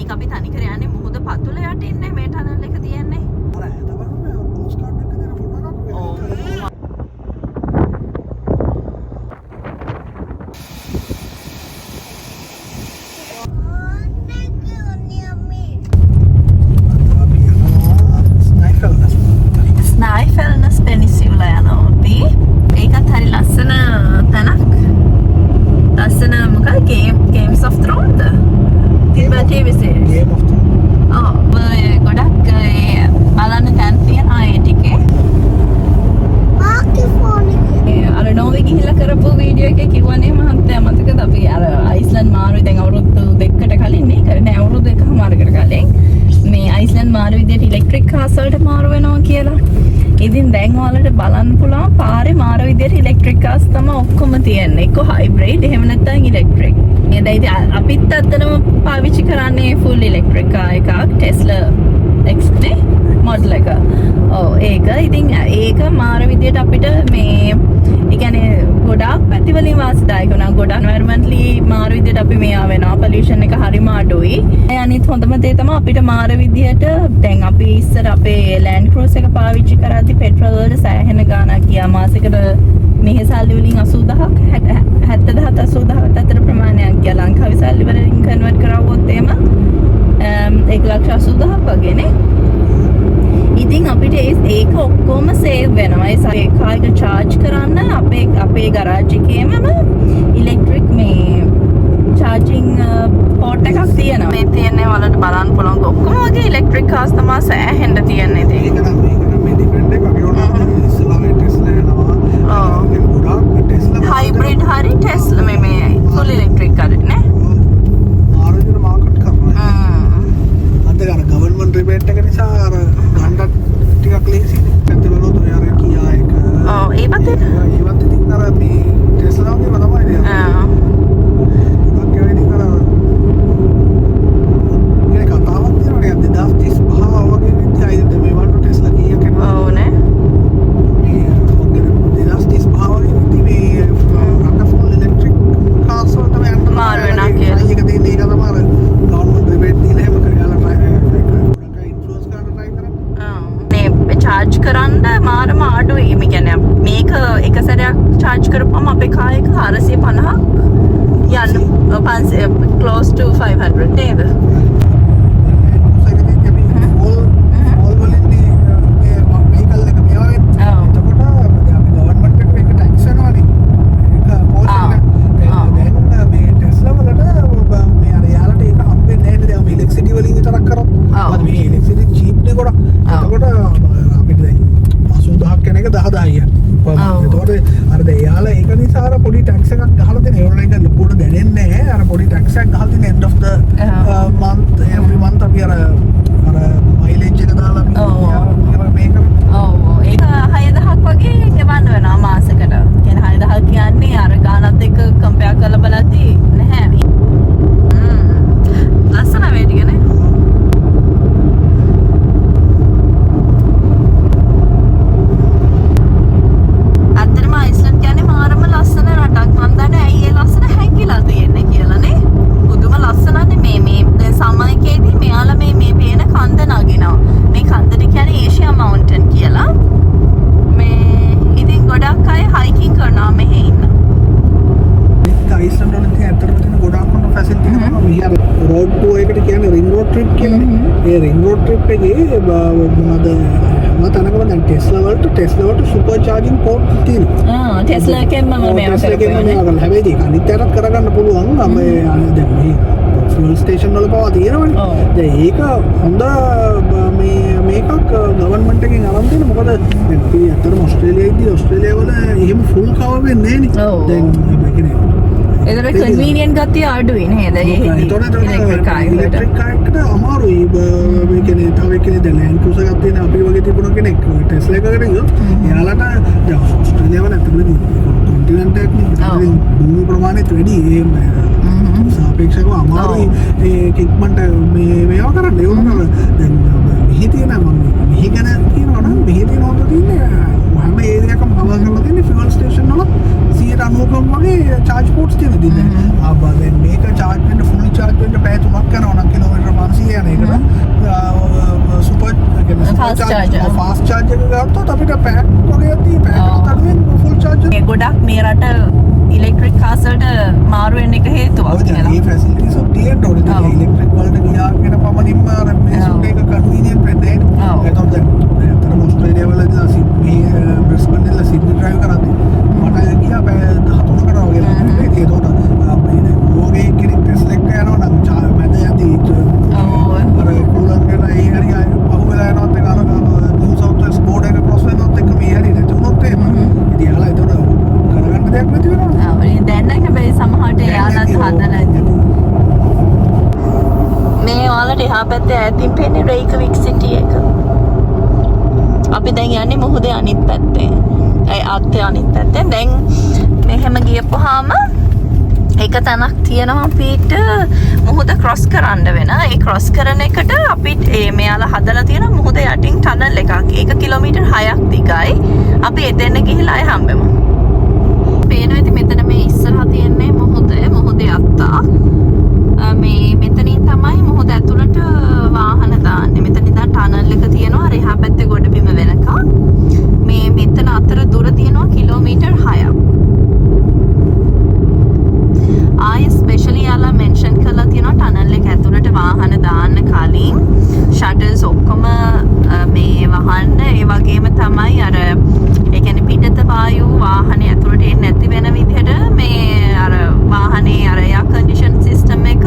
මේක අපි තනිකර යන්නේ මුහුද පතුල යටින්නේ මේ ටනල් එක තියෙන්නේ. අර තමයි පෝස්ට් කාඩ් එක දෙන ෆොටෝ එකක්. ඔව්. ස්නයිෆෙල්නස් පෙනිසිවුලා යනවා අපි. ඒකත් හරි ලස්සන තැනක්. ලස්සන මොකද ගේම්ස් ඔෆ් ත්‍රෝන්ද? තිබ්බ TV series. ගේම් ඔෆ් ඔව් ගොඩක් බලන්න තැන් තියෙනවා ඒ ටිකේ. අර නෝවේ ගිහිල්ලා කරපු වීඩියෝ එකේ කිව්වනේ මහත්තයා මතකද අපි අර අයිස්ලන්ඩ් මාරුයි දැන් අවුරුදු දෙකකට කලින් නේ කරන්නේ අවුරුදු එකමාරකට කලින් මේ අයිස්ලන්ඩ් මාරු විදියට ඉලෙක්ට්‍රික් කාර්ස් වලට මාරු වෙනවා කියලා. ඉතින් දැන් ඔයාලට බලන්න පුළුවන් පාරේ මාරු විදියට ඉලෙක්ට්‍රික් කාර්ස් තමයි ඔක්කොම තියෙන්නේ. එක්ක හයිබ්‍රිඩ් එහෙම නැත්නම් ඉලෙක්ට්‍රික්. දැන් අපිත් අතනම පාවිච්චි කරන්නේ ෆුල් ඉලෙක්ට්‍රික් කාර් එකක් ටෙස්ලා X නේ මොඩල් එක. ඔව් ඒක ඉතින් ඒක මාර විදියට අපිට මේ ඒ කියන්නේ ගොඩාක් පැතිවලින් වාසිදායක වෙනවා. ගොඩ එන්වයරන්මන්ටලි මාර විදියට අපි මෙයා වෙනවා. පොලියුෂන් එක හරිම අඩුයි. අනිත් හොඳම දේ තමයි අපිට මාර විදියට දැන් අපි ඉස්සර අපේ ලෑන්ඩ් ක්‍රූස් එක පාවිච්චි කරද්දි පෙට්‍රල් වලට සෑහෙන ගාණක් ගියා. මාසෙකට මෙහි සල්ලි වලින් 80000ක් 70000 80000 අතර ප්‍රමාණයක් ගියා. ලංකාවේ සල්ලි වලින් කන්වර්ට් කරවුවොත් එහෙම 1,80,000ක් වගේනේ. ඉතින් අපිට ඒක ඔක්කොම සේව් වෙනවා. ඒ කාර්ක charge කරන්න අපේ ගරාජ් එකේම ඉලෙක්ට්‍රික් මේ charging port එකක් තියෙනවා. මේ තියෙන්නේ වලට බලන්න පුළුවන් ඔක්කොම වගේ ඉලෙක්ට්‍රික් කාර්ස් තමයි සෑහෙන්න තියෙන්නේ ඉතින්. ඒක නම් මේ ඩිපෙන්ඩ් එක වගේ උනා ඉස්සලාමේ ටෙස්ලා යනවා. ඔව්. ගොඩාක් ටෙස්ලා හයිබ්‍රිඩ් හරි ටෙස්ලා මේ ෆුල් ඉලෙක්ට්‍රික් හරි නේ. ආරෙදින මාකට් කරනවා. අද අර ගවර්න්මන්ට් රිබේට් එක නිසා අර ගණ්ඩක් ටිකක් ලේසියි. පැත්තේ බලනොත් ඔය අර කියා එක. ඔව් ඒවත් ඒවත් ඉතින් අර මේ ටෙස්ලා වගේම තමයි නේ. ගොඩක් ඒවා ඉතින් අර මේ කතාවක් තියෙනවා නේ 2035 වගේ වෙද්දී ආයිද මේ වන්ට ටෙස්ලා කීයක් එනවා. ඔව් නේ. මේ 2035 වගේ වෙද්දී මේ රට ෆුල් ඉලෙක්ට්‍රික් කාර්ස් වලට තමයි යන්න මාරු වෙනවා කියලා. ඒක දෙන්නේ ඒක තමයි අර ගවර්න්මන්ට් රිබේට් දීලා එහෙම කරලා try ඉන්ෆ්ලුවන්ස් කරන්න try කරා. මේ charge කරන්න මාරම අඩුයි. මේ කියන්නේ මේක එක සැරයක් charge කරපුවම අපේ කාර් එක 450ක් යන්න 500 close to 500 නේද? පොඩි ටැක්ස් එකක් ගහලා තියෙන ඒවල එක ලොකුට දැනෙන්නේ නැහැ. අර පොඩි ටැක්ස් එකක් ගහලා තියෙන end of the month every month අපි අර mileage එක දාලා මේක ඔව් ඒක 6000ක් වගේ ගෙවන්න වෙනවා මාසෙකට. කියන්නේ 6000 කියන්නේ අර ගානත් එක්ක කම්පෙයාර් කරලා බලද්දී නැහැ. ලස්සන වේදිකනේ. road tour එකට කියන්නේ ring road trip කියලානේ. ඒ ring road trip එකේ මොනවද මතනකම දැන් ටෙස්ලා වලට සුපර් charging port තියෙනවා. ටෙස්ලා එකෙන්ම මේවා කරගන්න. හැබැයි ඒක අනිත් පැත්තට කරගන්න පුළුවන්. මේ දැන් මේ fuel station වල පවා තියෙනවනේ. දැන් ඒක හොඳ මේකක් ගවර්න්මන්ට් එකෙන් අරන් දෙන්න. මොකද දැන් අපි අතරම ඕස්ට්‍රේලියාවේදී වල එහෙම full cover වෙන්නේ නැහැ නේ. දැන් ඒ කියන්නේ ඒතර කන්වීනියන්ට් ගතිය අඩුයි නේද? ඉලෙක්ට්‍රික් කාර් එකට අමාරුයි. මේ කියන්නේ තව කෙනෙක් දැන් ලෑන්ඩ් ක්‍රූසර් එකක් තියෙන අපි වගේ තිබුණ කෙනෙක් ටෙස්ලා එකකට ගියොත් එයාලට දැන් ඕස්ට්‍රේලියාව නැතුළේ කොන්ටිනන්ට් එකක් නේ. භූමි ප්‍රමාණයට වැඩි ඒ සාපේක්ෂව අමාරුයි ඒ ඉක්මනට මේවා කරන්න. ඒ වුණාම දැන් මෙහි තියෙන මෙහි ගැන කියනවා නම් මෙහි තියෙනවා තියෙන්නේ හැම ඒරියාවකම කවර් කරලා තියෙන්නේ ෆියුල් ස්ටේෂන් වල 90ක් වගේ charge ports තියෙනවා. දැන් මේක charge වෙන්න fully charge වෙන්න පැය 3ක් යනවා නම් කිලෝමීටර 500 යන එකට super Fast charger. Fast charge එක ගත්තොත් අපිට පැයක් වගේ යති පැයක් අතරින් ෆුල් චාර්ජ් මේ ගොඩක් මේ රට ඉලෙක්ට්‍රික් කාර්ස් වලට මාරු වෙන්න එක හේතුවක් කියලා. මේ ෆැසිලිටිස් ඔක් තියෙන්න ඕනේ. ඔව්. ඉලෙක්ට්‍රික් වලට ගියා කියන පමණින්ම අර මේ සුට් එක කන්වීනියන්ට් වෙන්නේ නැහැ. ඔව්. ඒතකොට දැන් අතරම ඔස්ට්‍රේලියාව වලදී සිඩ්නි බ්‍රිස්බන් වල සිඩ්නි ඩ්‍රයිව් කරද්දී මට ගියා පැය 13කට වගේ ළඟට. ඒතකොට මේ මොගේ කෙනෙක් ටෙස්ලා එක යනවා නම් මැද යදී ඔව්. අර කුලන් කරන ඒ හරි අය පහුවෙලා යනවත් එක අර නිව් සවුත් වෙල්ස් බෝඩ් එක ක්‍රොස් වෙනවත් එක මේ හරි නැති වුණොත් එහෙම ඉතින් යාලා ඒතකොට කරගන්න දෙයක් නැති වෙනවා. ආ වලින් දැන් නම් හැබැයි සමහරට එයාලත් හදලා ඇති. මේ ඔයාලට එහා පැත්තේ ඈතින් පේන්නේ රේකවික් සිටි එක. අපි දැන් යන්නේ මුහුදේ අනිත් පැත්තේ. ඒ අත්තේ අනිත් පැත්තේ. දැන් මෙහෙම ගියපුවාම එක තැනක් තියෙනවා අපිට මුහුද ක්‍රොස් කරන්න වෙන. ඒ ක්‍රොස් කරන එකට අපිට මෙයාලා හදලා තියෙන මුහුද යටින් ටනල් එකක්. ඒක කිලෝමීටර් 6ක් දිගයි. අපි එතන ගිහිල්ලා ආය හම්බෙමු. පේනවා ඉතින් මෙතන මේ ඉස්සරහා තියෙන්නේ මුහුදේ අත්තා. මේ මෙතනින් තමයි මුහුද ඇතුළට වාහන දාන්නේ. මෙතන ඉඳන් ටනල් එක තියෙනවා. අර එහා පැත්තේ ගොඩබිම වෙනකම්. මේ මෙතන අතර දුර තියෙනවා කිලෝමීටර් 6ක්. ආයෙ ස්පෙෂලි යාලා මෙන්ෂන් කරලා තියෙනවා ටනල් එක ඇතුළට වාහන දාන්න කලින් ෂටල්ස් ඔක්කොම මේ වහන්න. ඒ වගේම තමයි අර ඒ කියන්නේ පිටත වායු වාහනේ ඇතුළට එන්නේ නැති වෙන විදිහට මේ අර වාහනේ අර එයා කන්ඩිෂන් සිස්ටම් එක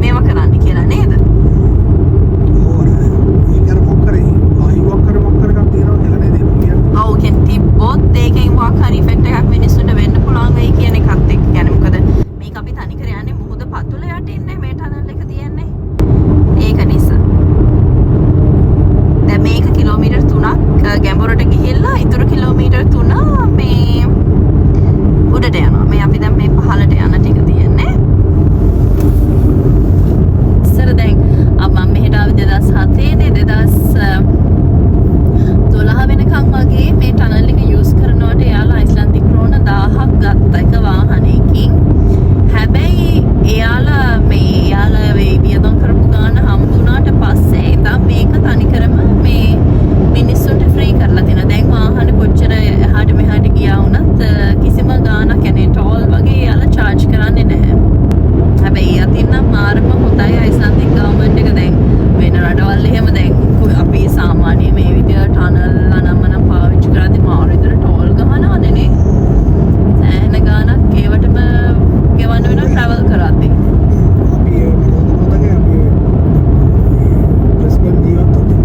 මේව කරන්න කියලා නේද? ඔව් කියන්නේ බොත් ඒකෙන් වාක් හරි ඉෆෙක්ට් එකක් මිනිස්සුන්ට වෙන්න පුළුවන් වෙයි කියන එකත් එක්ක. يعني මොකද මේක අපි තනි කර යන්නේ මුහුද පතුල යටින්නේ මේ ටනල් එක තියෙන්නේ. ඒක නිසා. දැන් මේක කිලෝමීටර් 3ක් ගැඹුරට ගිහිල්ලා ඊටු කිලෝමීටර් 3 මේ උඩට යනවා. මේ අපි දැන් මේ පහළට යන ටික තියෙන්නේ. ඉස්සර දැන් මම මෙහෙට ආවේ 2007 නේ 2012 වෙනකම් වගේ මේ ටනල් එක යූස් කරනකොට එයාලා අයිස්ලන්තික් ක්‍රෝන 1000ක් ගත්ත එක වාහනයකින්. හැබැයි එයාලා වියදම් කරපු ගාන හම්බුණාට පස්සේ ඉතින් මේක තනිකරම මේ මිනිස්සුන්ට ෆ්‍රී කරලා තියෙනවා. දැන් වාහන කොච්චර එහාට මෙහාට ගියා වුණත් කිසිම ගාණක් يعني ටෝල් වගේ එයාලා charge කරන්නේ නැහැ. හැබැයි අතින් නම් මාරම හොඳයි අයිස්ලන්තික් ගවර්න්මන්ට් එක දැන් වෙන රටවල් එහෙම දැන් අපි සාමාන්‍ය මේ විදියට ටනල් අනම්මනම් පාවිච්චි කරද්දී මාරු විදියට ටෝල් ගහනවානේ නේ. සෑහෙන ගාණක් ඒවටම ගෙවන්න වෙනවා ට්‍රැවල් කරද්දී. අපි මොකදගේ අපි බ්‍රිස්බන් ජීවත් වුණේ.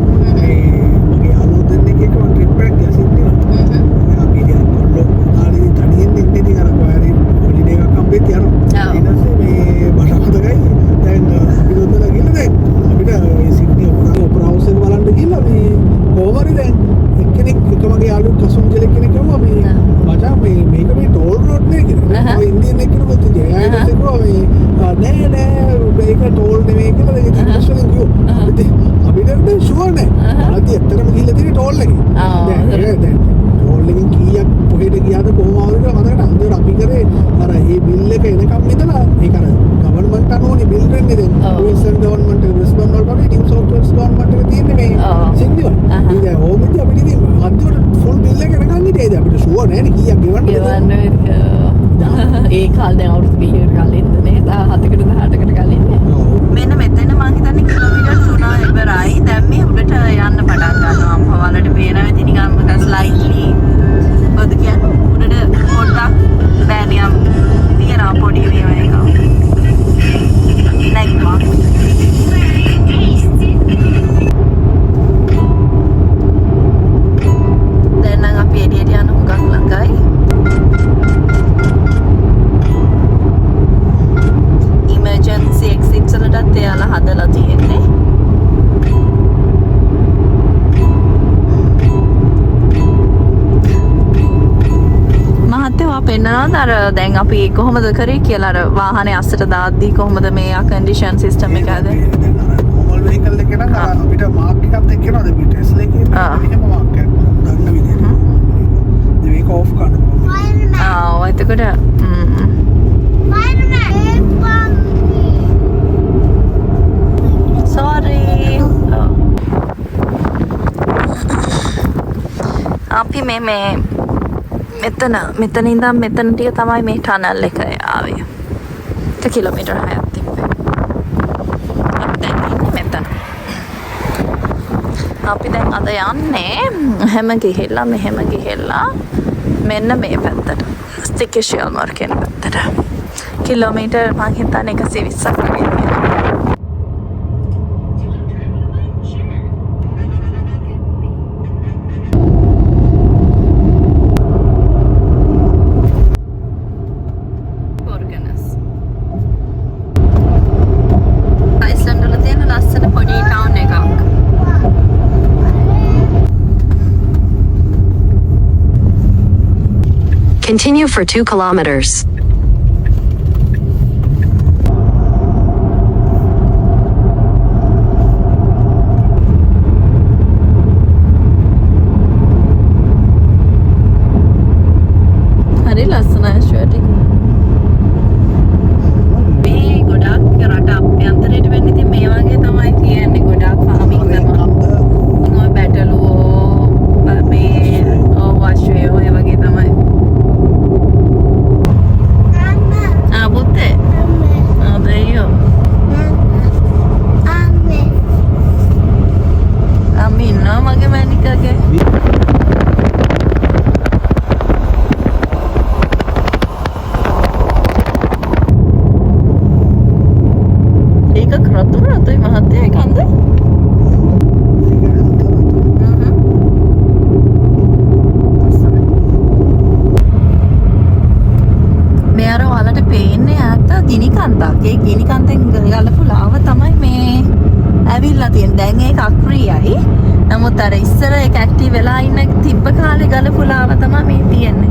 මගේ යාළුවෝ දෙන්නෙක් එක්ක මම ට්‍රිප් එකක් ගියා සිඩ්නියට. අපි ගියා කොල්ලෝ කාලේ තනියෙන් ඉන්නේ ඉතින් අර කොහරි හොලිඩේ එකක් හම්බෙත් යනවා. ඊට පස්සේ මේ මට මතකයි දැන් අපි දුන්නලා ගිහලා දැන් අපිට මේ සිඩ්නි ඔපෙරා හවුස් එක බලන්න ගිහලා මේ කොහොමරි දැන් එක්කෙනෙක් එක මගේ යාළුවෙක් කසුම්ජල කෙනෙක් කිව්වා මේ මචං මේක මේ ටෝල් රෝඩ් නේ කියලා. ඔය ඉන්දියන් එක්කෙනෙකුත් ඉතින් එයාට කිව්වා මේ නෑ මේක ටෝල් නෙමෙයි කියලා ඒක ඉන්ටර්නැෂනල් කිව්වා. අපිට ෂුවර් නෑ. අලති ඇත්තටම ගිහලා තියෙන ටෝල් එකේ. දැන් ටෝල් එකෙන් කීයක් කොහෙද ගියාද කොහොම ආවද කියලා මතකට අන්තිමට අපි කරේ අර මේ බිල් එක එනකම් ඉඳලා ඒක අර ගවර්න්මන්ට් අනුවනේ බිල් දෙන්නේ දැන් USN ගවර්න්මන්ට් එක බ්‍රිස්බන් වල වගේ නිව් සවුත් වෙල්ස් ගවර්න්මන්ට් එක තියෙන්නේ මේ සිඩ්නි වල. ඉතින් ඕමෙදි අපිට ඉතින් අන්තිමට ෆුල් බිල් එක එනකම් හිටියේද අපිට ෂුවර් නෑනේ කීයක් ගෙවන්නද ඒ කාලේ දැන් අවුරුදු 20කට කලින්ද නේ 17කට 18කට කලින් නේ. මෙන්න මෙතන මම හිතන්නේ කිලෝමීටර් 3 ඉවරයි. දැන් මේ උඩට යන්න පටන් ගන්නවා. අම්පවලට පේනවා ඉතින් නිකන් ස්ලයිට්ලි මොකද කියන්නේ උඩට පොඩ්ඩක් බෑනියම් තියෙනවා පොඩි වේව එක. නැග්ගා. දැන් නම් අපි එළියට යන හුඟක් ළඟයි. emergency exits වලටත් එයාලා හදලා තියෙන්නේ. මහත්තයා පෙන්නනවාද අර දැන් අපි කොහොමද කරේ කියලා අර වාහනේ අස්සට දාද්දී කොහොමද මේ කන්ඩිෂන් සිස්ටම් එක හදන්නේ? දැන් අර normal vehicle එකේ නම් අපිට මාක් එකක් එක්කනවාද අපි ටෙස්ලා එකේ එහෙම මාක් එකක් ගන්න විදිහට. මේක ඔෆ් කරනවා. එතකොට අපි මේ මෙතන ඉඳන් මෙතන ටික තමයි මේ ටනල් එක ආවේ. 1 කිලෝමීටර් 6ක් තිබ්බේ. දැන් ඉන්නේ මෙතන. අපි දැන් අද යන්නේ මෙහෙම ගිහිල්ලා මෙන්න මේ පැත්තට. ස්ටිකෂල් මාර්කෙන් පැත්තට. කිලෝමීටර් මං හිතන්නේ 120ක් වගේ. Continue for 2 kilometers. හරි ලස්සනයි ෂර්ට් එක. මේ ගොඩක් රට අභ්‍යන්තරයට වෙන්නේ ඉතින් මේ වගේ තමයි තියෙන්නේ ගොඩක් ෆාමින් කරනවා. ඔය බැටළුවෝ මේ වශයෙන් ඔය වගේ තමයි. ගිනි කන්දෙන් ගලපු ලාව තමයි මේ ඇවිල්ලා තියෙන්නේ. දැන් ඒක අක්‍රියයි. නමුත් අර ඉස්සර ඒක ඇක්ටිව් වෙලා ඉන්න තිබ්බ කාලේ ගලපු ලාව තමයි මේ තියෙන්නේ.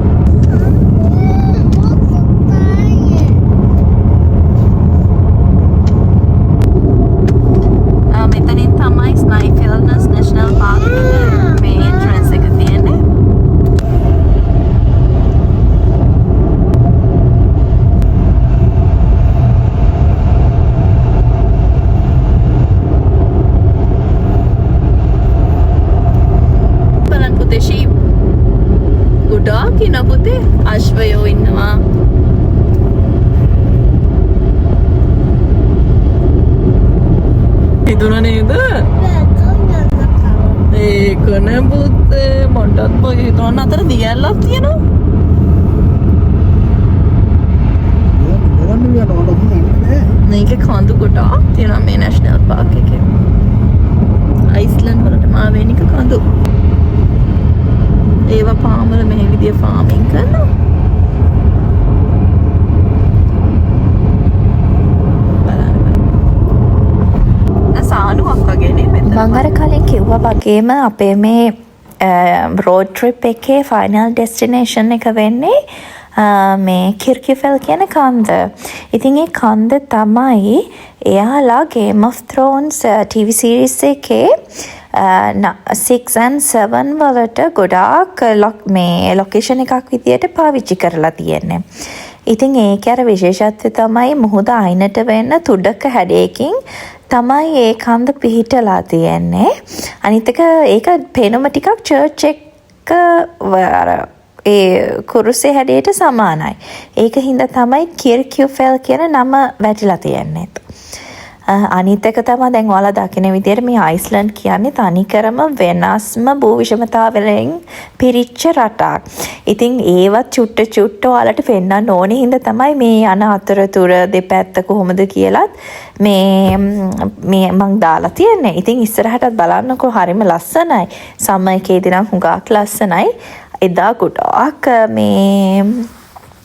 මෙතනින් තමයි ස්නයිෆෙල්නස් නැෂනල් පාර්ක් මේ එන්ට්‍රන්ස් එක තියෙන්නේ. පුතේ අශ්වයෝ ඉන්නවා. හිතුණා නේද? ඒක නේ පුතේ මොඩත් බොයි හිතුණා අතර දියල්ලක් තියෙනවා. මේක කඳු කොටක් තියෙනවා මේ නැෂනල් පාර්ක් එකේ. අයිස්ලන්ඩ් වලට මාවෙනික කඳු. ඒවා පාමල මේ විදිය ෆාමින් කරනවා. මම අර කලින් කිව්වා වගේම අපේ මේ රෝඩ් ට්‍රිප් එකේ ෆයිනල් ඩෙස්ටිනේෂන් එක වෙන්නේ මේ කිර්කිෆෙල් කියන කන්ද. ඉතින් ඒ කන්ද තමයි එයාලා Game of Thrones TV series එකේ 6 and 7 වලට ගොඩාක් මේ ලොකේෂන් එකක් විදියට පාවිච්චි කරලා තියෙන්නේ. ඉතින් ඒක අර විශේෂත්වය තමයි මුහුද අයිනට වෙන්න තුඩක හැඩයකින් තමයි ඒ කන්ද පිහිටලා තියෙන්නේ. අනිත් එක ඒක පේනම ටිකක් චර්ච් එක ඒ කුරුසේ හැඩයට සමානයි. ඒක හින්දා තමයි කිර්කියුෆෙල් කියන නම වැටිලා තියෙන්නේ. අනිත් එක තමයි දැන් ඔයාලා දකින විදිහට මේ අයිස්ලන්ඩ් කියන්නේ තනිකරම වෙනස්ම භූ විෂමතාවයෙන් පිරිච්ච රටක්. ඉතින් ඒවත් චුට්ට ඔයාලට පෙන්වන්න ඕනේ හින්දා තමයි මේ යන අතරතුර දෙපැත්ත කොහොමද කියලාත් මේ මං දාලා තියන්නේ. ඉතින් ඉස්සරහටත් බලන්නකෝ හරිම ලස්සනයි. සම්ම එකේදී නම් හුඟක් ලස්සනයි. එදා ගොඩාක් මේ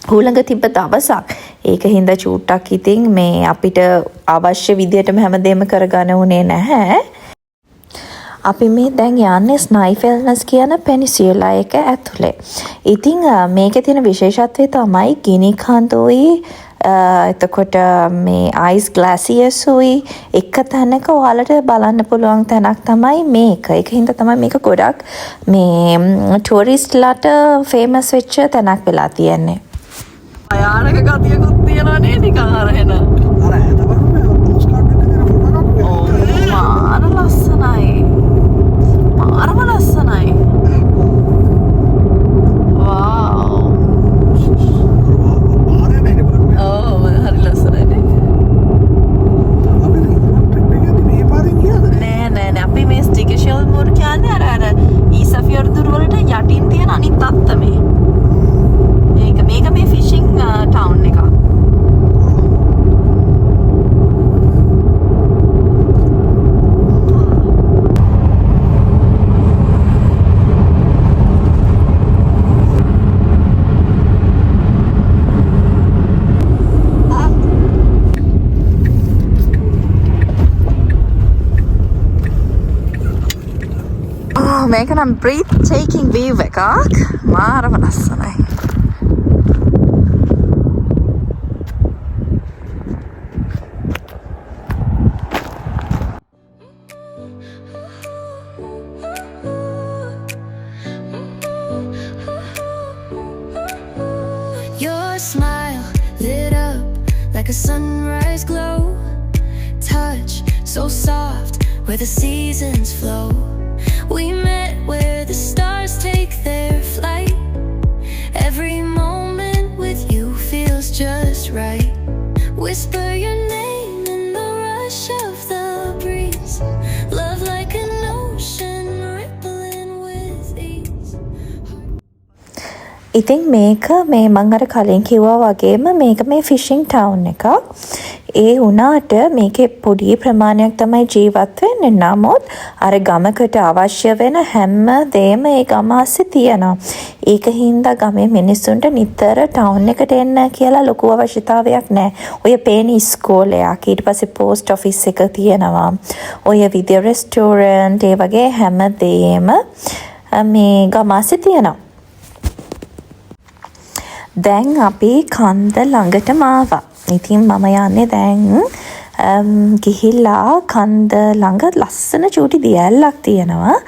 හුළඟ තිබ්බ දවසක්. ඒක හින්දා චූට්ටක් ඉතින් මේ අපිට අවශ්‍ය විදියටම හැමදේම කරගන්න උනේ නැහැ. අපි මේ දැන් යන්නේ ස්නයිෆෙල්නස් කියන පෙනිසියුලා එක ඇතුලේ. ඉතින් මේකේ තියෙන විශේෂත්වය තමයි ගිනි කඳුයි එතකොට මේ අයිස් ග්ලාසියර්ස්ුයි එක තැනක ඔයාලට බලන්න පුළුවන් තැනක් තමයි මේක. ඒක හින්දා තමයි මේක ගොඩක් මේ ටූරිස්ට්ලාට ෆේමස් වෙච්ච තැනක් වෙලා තියෙන්නේ. අයාරක ගතියකුත් තියෙනවා නේ නිකන් අරගෙන. අර එතකොට මේ පෝස්ට් කාඩ් එකේ තියෙන ෆොටෝ එකක් මාර ලස්සනයි. මාරම ලස්සනයි. මේක නම් breath taking view එකක්. මාරම ලස්සනයි. Your smile lit up like a sunrise glow. Touch so soft where the seasons flow. We met where the stars take their flight. Every moment with you feels just right. Whisper your name in the rush of the breeze. Love like an ocean rippling with ease. ඉතින් මේක මේ මං අර කලින් කිව්වා වගේම මේක මේ ෆිෂිං ටවුන් එකක්. ඒ වුණාට මේකේ පොඩි ප්‍රමාණයක් තමයි ජීවත් වෙන්නේ. නමුත් අර ගමකට අවශ්‍ය වෙන හැම දෙයක්ම ඒ ගම ASCII තියෙනවා. ඒක හින්දා ගමේ මිනිස්සුන්ට නිතර ටවුන් එකට එන්න කියලා ලොකු අවශ්‍යතාවයක් නැහැ. ඔය පේන ඉස්කෝලයක්, ඊට පස්සේ පෝස්ට් ඔෆිස් එක තියෙනවා. ඔය විදිය රෙස්ටෝරන්ට් ඒ වගේ හැම දෙයක්ම මේ ගම ASCII තියෙනවා. දැන් අපි කන්ද ළඟටම ආවා. ඉතින් මම යන්නේ දැන් ගිහිල්ලා කන්ද ළඟ ලස්සන චූටි දියැලක් තියෙනවා.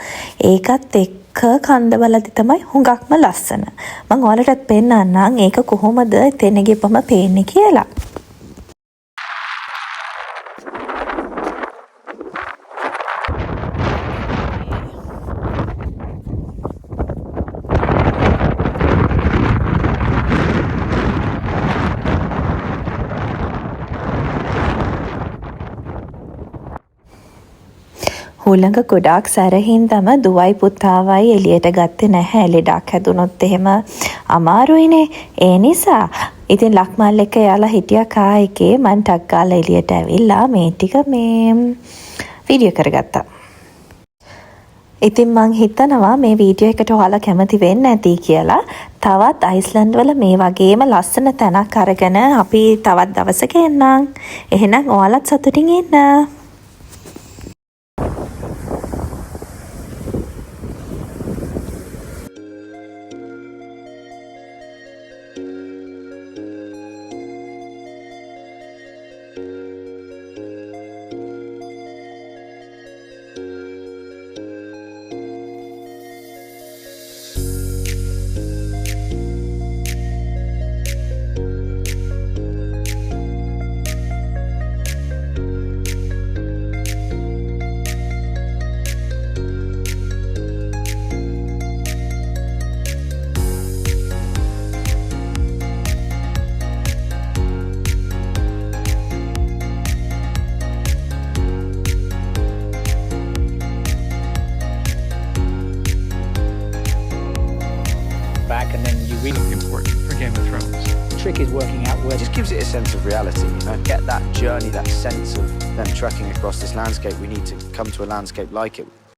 ඒකත් එක්ක කන්ද බලද්දි තමයි හුඟක්ම ලස්සන. මම ඔයාලටත් පෙන්නන්නම් ඒක කොහොමද එතන ගිහපම පේන්නේ කියලා. හුළඟ ගොඩාක් සැරහින්දම දුවයි පුතාවයි එළියට ගත්තේ නැහැ. ලෙඩක් හැදුනොත් එහෙම අමාරුයිනේ. ඒ නිසා ඉතින් ලක්මල් එක්ක යාලා හිටියා කා එකේ මං ටක් ගාලා එළියට ඇවිල්ලා මේ ටික මේ වීඩියෝ කරගත්තා. ඉතින් මං හිතනවා මේ වීඩියෝ එකට ඔයාලා කැමති වෙන්න ඇති කියලා. තවත් අයිස්ලන්ඩ් වල මේ වගේම ලස්සන තැනක් අරගෙන අපි තවත් දවසක එන්නම්. එහෙනම් ඔයාලත් සතුටින් ඉන්න. back, and then you really important for Game of Thrones. the trick is working out where. It just gives it a sense of reality, you know, get that journey, that sense of them trekking across this landscape. We need to come to a landscape like it.